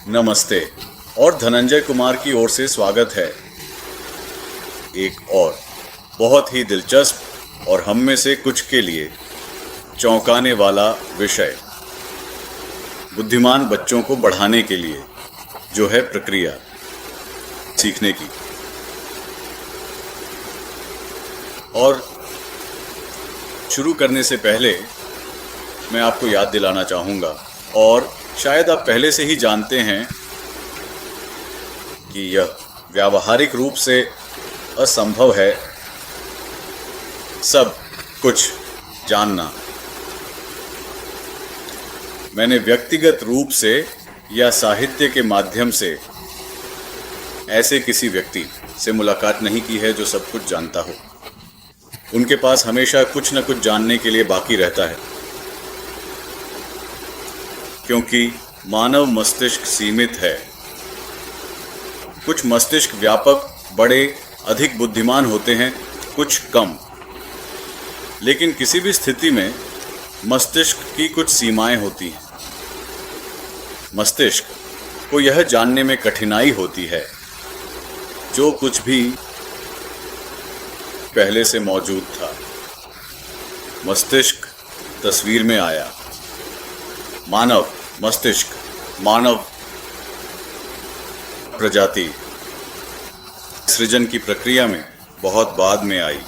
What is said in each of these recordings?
नमस्ते और धनंजय कुमार की ओर से स्वागत है एक और बहुत ही दिलचस्प और हम में से कुछ के लिए चौंकाने वाला विषय, बुद्धिमान बच्चों को बढ़ाने के लिए जो है प्रक्रिया सीखने की। और शुरू करने से पहले मैं आपको याद दिलाना चाहूँगा, और शायद आप पहले से ही जानते हैं कि यह व्यावहारिक रूप से असंभव है सब कुछ जानना। मैंने व्यक्तिगत रूप से या साहित्य के माध्यम से ऐसे किसी व्यक्ति से मुलाकात नहीं की है जो सब कुछ जानता हो। उनके पास हमेशा कुछ न कुछ जानने के लिए बाकी रहता है, क्योंकि मानव मस्तिष्क सीमित है। कुछ मस्तिष्क व्यापक, बड़े, अधिक बुद्धिमान होते हैं, कुछ कम। लेकिन किसी भी स्थिति में मस्तिष्क की कुछ सीमाएं होती हैं। मस्तिष्क को यह जानने में कठिनाई होती है जो कुछ भी पहले से मौजूद था। मस्तिष्क तस्वीर में आया। मानव मस्तिष्क, मानव प्रजाति सृजन की प्रक्रिया में बहुत बाद में आई।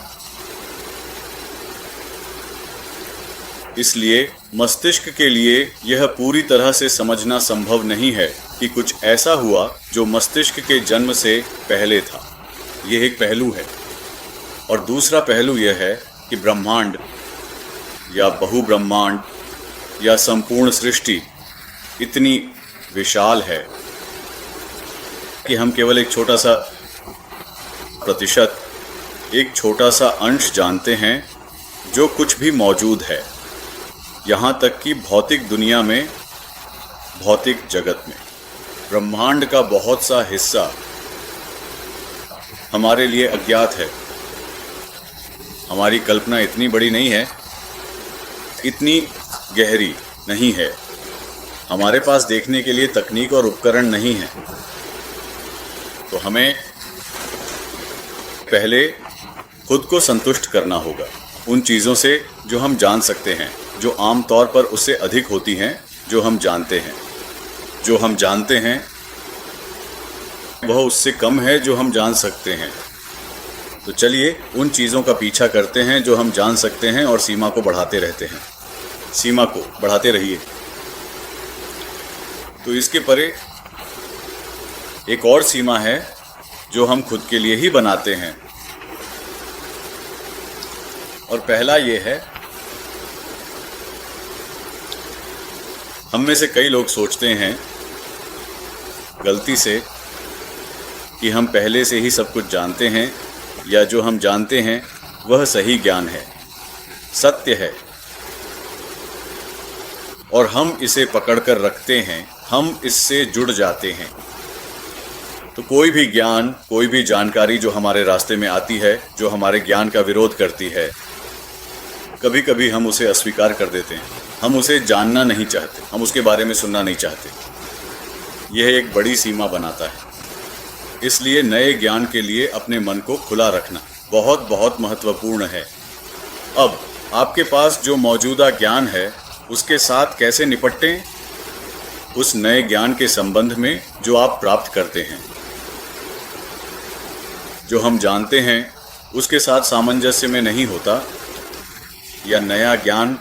इसलिए मस्तिष्क के लिए यह पूरी तरह से समझना संभव नहीं है कि कुछ ऐसा हुआ जो मस्तिष्क के जन्म से पहले था। यह एक पहलू है। और दूसरा पहलू यह है कि ब्रह्मांड या बहुब्रह्मांड या संपूर्ण सृष्टि इतनी विशाल है कि हम केवल एक छोटा सा प्रतिशत, एक छोटा सा अंश जानते हैं जो कुछ भी मौजूद है। यहाँ तक कि भौतिक दुनिया में, भौतिक जगत में ब्रह्मांड का बहुत सा हिस्सा हमारे लिए अज्ञात है। हमारी कल्पना इतनी बड़ी नहीं है, इतनी गहरी नहीं है। हमारे पास देखने के लिए तकनीक और उपकरण नहीं है। तो हमें पहले खुद को संतुष्ट करना होगा उन चीज़ों से जो हम जान सकते हैं, जो आमतौर पर उससे अधिक होती हैं जो हम जानते हैं। जो हम जानते हैं वह उससे कम है जो हम जान सकते हैं। तो चलिए उन चीज़ों का पीछा करते हैं जो हम जान सकते हैं और सीमा को बढ़ाते रहते हैं। सीमा को बढ़ाते रहिए। तो इसके परे एक और सीमा है जो हम खुद के लिए ही बनाते हैं। और पहला ये है, हम में से कई लोग सोचते हैं गलती से कि हम पहले से ही सब कुछ जानते हैं, या जो हम जानते हैं वह सही ज्ञान है, सत्य है, और हम इसे पकड़कर रखते हैं, हम इससे जुड़ जाते हैं। तो कोई भी ज्ञान, कोई भी जानकारी जो हमारे रास्ते में आती है, जो हमारे ज्ञान का विरोध करती है, कभी कभी हम उसे अस्वीकार कर देते हैं। हम उसे जानना नहीं चाहते, हम उसके बारे में सुनना नहीं चाहते। यह एक बड़ी सीमा बनाता है। इसलिए नए ज्ञान के लिए अपने मन को खुला रखना बहुत बहुत महत्वपूर्ण है। अब आपके पास जो मौजूदा ज्ञान है उसके साथ कैसे निपटें, उस नए ज्ञान के संबंध में जो आप प्राप्त करते हैं। जो हम जानते हैं उसके साथ सामंजस्य में नहीं होता, या नया ज्ञान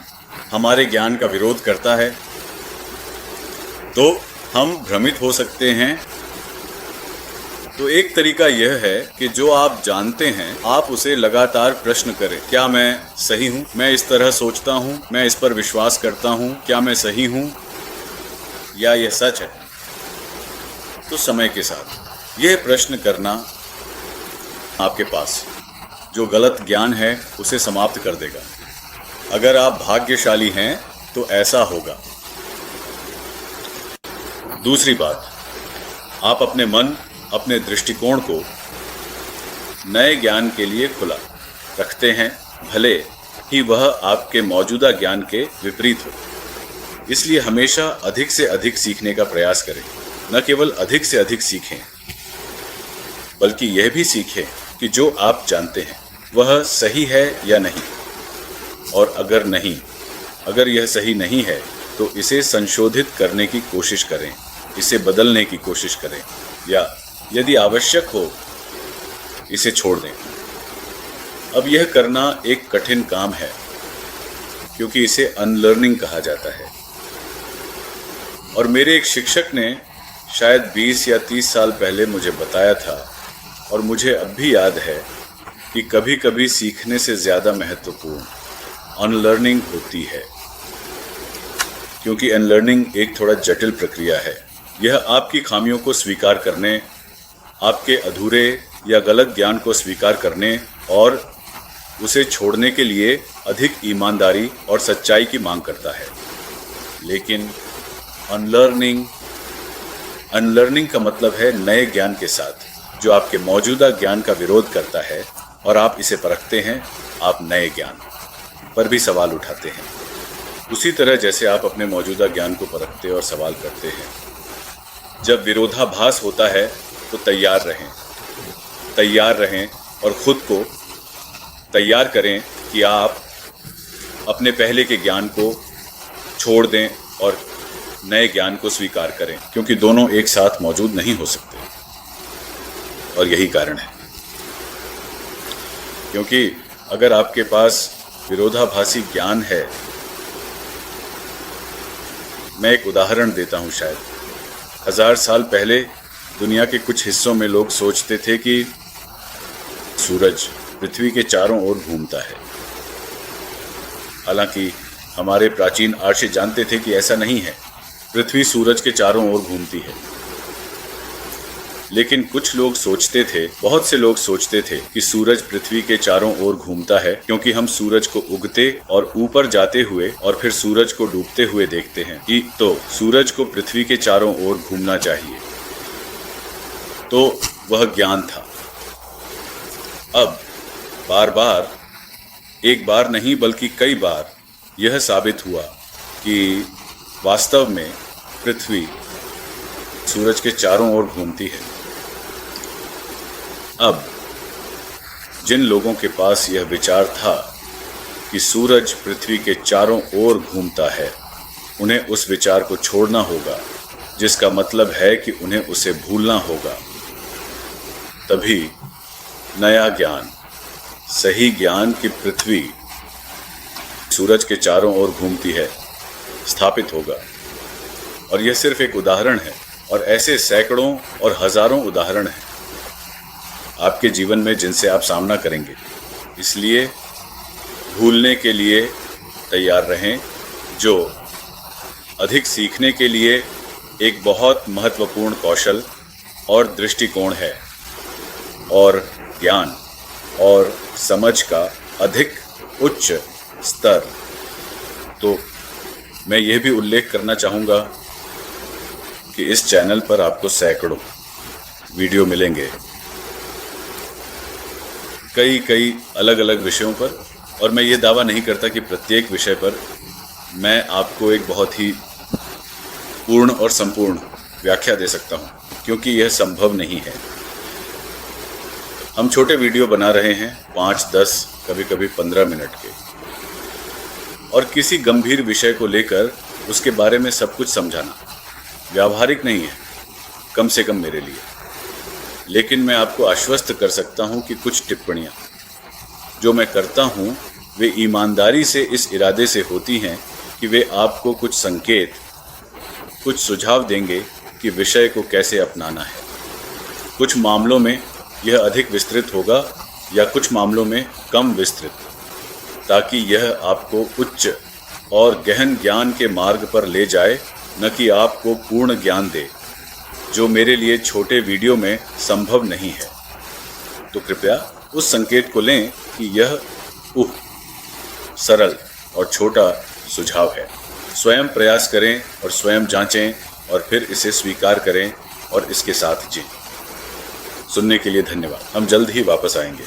हमारे ज्ञान का विरोध करता है, तो हम भ्रमित हो सकते हैं। तो एक तरीका यह है कि जो आप जानते हैं आप उसे लगातार प्रश्न करें। क्या मैं सही हूँ? मैं इस तरह सोचता हूँ, मैं इस पर विश्वास करता हूँ, क्या मैं सही हूँ या यह सच है? तो समय के साथ यह प्रश्न करना आपके पास जो गलत ज्ञान है उसे समाप्त कर देगा। अगर आप भाग्यशाली हैं तो ऐसा होगा। दूसरी बात, आप अपने मन, अपने दृष्टिकोण को नए ज्ञान के लिए खुला रखते हैं, भले ही वह आपके मौजूदा ज्ञान के विपरीत हो। इसलिए हमेशा अधिक से अधिक सीखने का प्रयास करें। न केवल अधिक से अधिक सीखें, बल्कि यह भी सीखें कि जो आप जानते हैं वह सही है या नहीं, और अगर यह सही नहीं है तो इसे संशोधित करने की कोशिश करें, इसे बदलने की कोशिश करें, या यदि आवश्यक हो इसे छोड़ दें। अब यह करना एक कठिन काम है, क्योंकि इसे अनलर्निंग कहा जाता है। और मेरे एक शिक्षक ने शायद 20 या 30 साल पहले मुझे बताया था, और मुझे अब भी याद है कि कभी कभी सीखने से ज़्यादा महत्वपूर्ण अनलर्निंग होती है, क्योंकि अनलर्निंग एक थोड़ा जटिल प्रक्रिया है। यह आपकी खामियों को स्वीकार करने, आपके अधूरे या गलत ज्ञान को स्वीकार करने और उसे छोड़ने के लिए अधिक ईमानदारी और सच्चाई की मांग करता है। लेकिन अनलर्निंग का मतलब है नए ज्ञान के साथ जो आपके मौजूदा ज्ञान का विरोध करता है, और आप इसे परखते हैं, आप नए ज्ञान पर भी सवाल उठाते हैं। उसी तरह जैसे आप अपने मौजूदा ज्ञान को परखते और सवाल करते हैं। जब विरोधाभास होता है तो तैयार रहें और खुद को तैयार करें कि आप अपने पहले के ज्ञान को छोड़ दें और नए ज्ञान को स्वीकार करें, क्योंकि दोनों एक साथ मौजूद नहीं हो सकते। और यही कारण है, क्योंकि अगर आपके पास विरोधाभासी ज्ञान है, मैं एक उदाहरण देता हूँ। शायद 1000 साल पहले दुनिया के कुछ हिस्सों में लोग सोचते थे कि सूरज पृथ्वी के चारों ओर घूमता है। हालांकि हमारे प्राचीन आर्य जानते थे कि ऐसा नहीं है, पृथ्वी सूरज के चारों ओर घूमती है। लेकिन बहुत से लोग सोचते थे कि सूरज पृथ्वी के चारों ओर घूमता है, क्योंकि हम सूरज को उगते और ऊपर जाते हुए और फिर सूरज को डूबते हुए देखते हैं, कि तो सूरज को पृथ्वी के चारों ओर घूमना चाहिए। तो वह ज्ञान था। अब एक बार नहीं बल्कि कई बार यह साबित हुआ कि वास्तव में पृथ्वी सूरज के चारों ओर घूमती है। अब जिन लोगों के पास यह विचार था कि सूरज पृथ्वी के चारों ओर घूमता है, उन्हें उस विचार को छोड़ना होगा, जिसका मतलब है कि उन्हें उसे भूलना होगा। तभी नया ज्ञान, सही ज्ञान कि पृथ्वी सूरज के चारों ओर घूमती है, स्थापित होगा। और यह सिर्फ एक उदाहरण है, और ऐसे सैकड़ों और हजारों उदाहरण हैं आपके जीवन में जिनसे आप सामना करेंगे। इसलिए भूलने के लिए तैयार रहें, जो अधिक सीखने के लिए एक बहुत महत्वपूर्ण कौशल और दृष्टिकोण है, और ज्ञान और समझ का अधिक उच्च स्तर। तो मैं यह भी उल्लेख करना चाहूँगा कि इस चैनल पर आपको सैकड़ों वीडियो मिलेंगे, कई अलग अलग विषयों पर। और मैं ये दावा नहीं करता कि प्रत्येक विषय पर मैं आपको एक बहुत ही पूर्ण और संपूर्ण व्याख्या दे सकता हूँ, क्योंकि यह संभव नहीं है। हम छोटे वीडियो बना रहे हैं, 5, 10, कभी-कभी 15 मिनट के, और किसी गंभीर विषय को लेकर उसके बारे में सब कुछ समझाना व्यावहारिक नहीं है, कम से कम मेरे लिए। लेकिन मैं आपको आश्वस्त कर सकता हूं कि कुछ टिप्पणियां जो मैं करता हूं, वे ईमानदारी से इस इरादे से होती हैं कि वे आपको कुछ संकेत, कुछ सुझाव देंगे कि विषय को कैसे अपनाना है। कुछ मामलों में यह अधिक विस्तृत होगा या कुछ मामलों में कम विस्तृत, ताकि यह आपको उच्च और गहन ज्ञान के मार्ग पर ले जाए, न कि आपको पूर्ण ज्ञान दे, जो मेरे लिए छोटे वीडियो में संभव नहीं है। तो कृपया उस संकेत को लें कि यह सरल और छोटा सुझाव है। स्वयं प्रयास करें और स्वयं जांचें, और फिर इसे स्वीकार करें और इसके साथ जिएं। सुनने के लिए धन्यवाद। हम जल्द ही वापस आएंगे।